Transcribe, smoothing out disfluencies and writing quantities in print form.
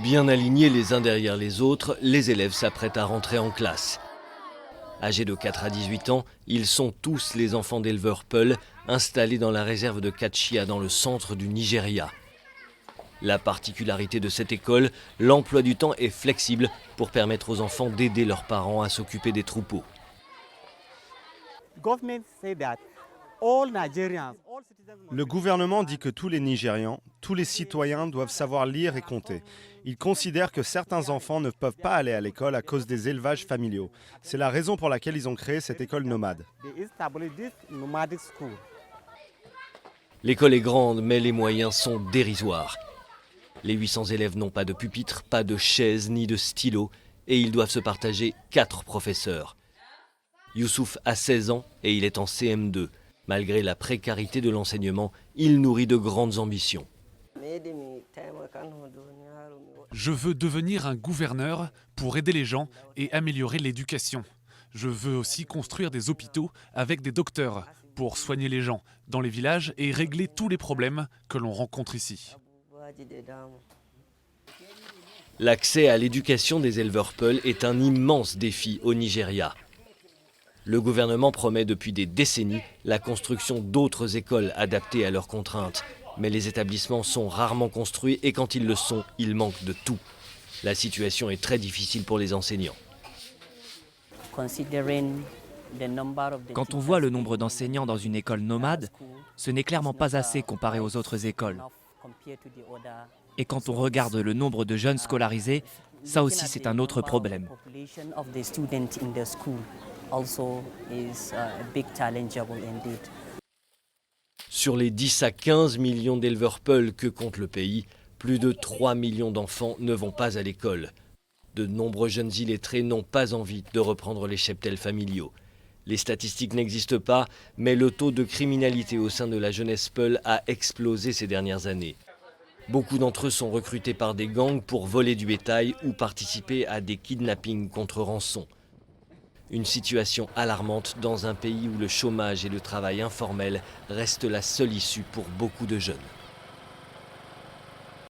Bien alignés les uns derrière les autres, les élèves s'apprêtent à rentrer en classe. Âgés de 4 à 18 ans, ils sont tous les enfants d'éleveurs Peul, installés dans la réserve de Kachia dans le centre du Nigeria. La particularité de cette école, l'emploi du temps est flexible pour permettre aux enfants d'aider leurs parents à s'occuper des troupeaux. Le gouvernement dit que tous les Nigérians, tous les citoyens doivent savoir lire et compter. Il considère que certains enfants ne peuvent pas aller à l'école à cause des élevages familiaux. C'est la raison pour laquelle ils ont créé cette école nomade. L'école est grande, mais les moyens sont dérisoires. Les 800 élèves n'ont pas de pupitre, pas de chaise ni de stylo, et ils doivent se partager 4 professeurs. Youssouf a 16 ans et il est en CM2. Malgré la précarité de l'enseignement, il nourrit de grandes ambitions. Je veux devenir un gouverneur pour aider les gens et améliorer l'éducation. Je veux aussi construire des hôpitaux avec des docteurs pour soigner les gens dans les villages et régler tous les problèmes que l'on rencontre ici. L'accès à l'éducation des éleveurs Peul est un immense défi au Nigeria. Le gouvernement promet depuis des décennies la construction d'autres écoles adaptées à leurs contraintes. Mais les établissements sont rarement construits et quand ils le sont, il manque de tout. La situation est très difficile pour les enseignants. Quand on voit le nombre d'enseignants dans une école nomade, ce n'est clairement pas assez comparé aux autres écoles. Et quand on regarde le nombre de jeunes scolarisés, ça aussi c'est un autre problème. Sur les 10 à 15 millions d'éleveurs Peul que compte le pays, plus de 3 millions d'enfants ne vont pas à l'école. De nombreux jeunes illettrés n'ont pas envie de reprendre les cheptels familiaux. Les statistiques n'existent pas, mais le taux de criminalité au sein de la jeunesse Peul a explosé ces dernières années. Beaucoup d'entre eux sont recrutés par des gangs pour voler du bétail ou participer à des kidnappings contre rançon. Une situation alarmante dans un pays où le chômage et le travail informel restent la seule issue pour beaucoup de jeunes.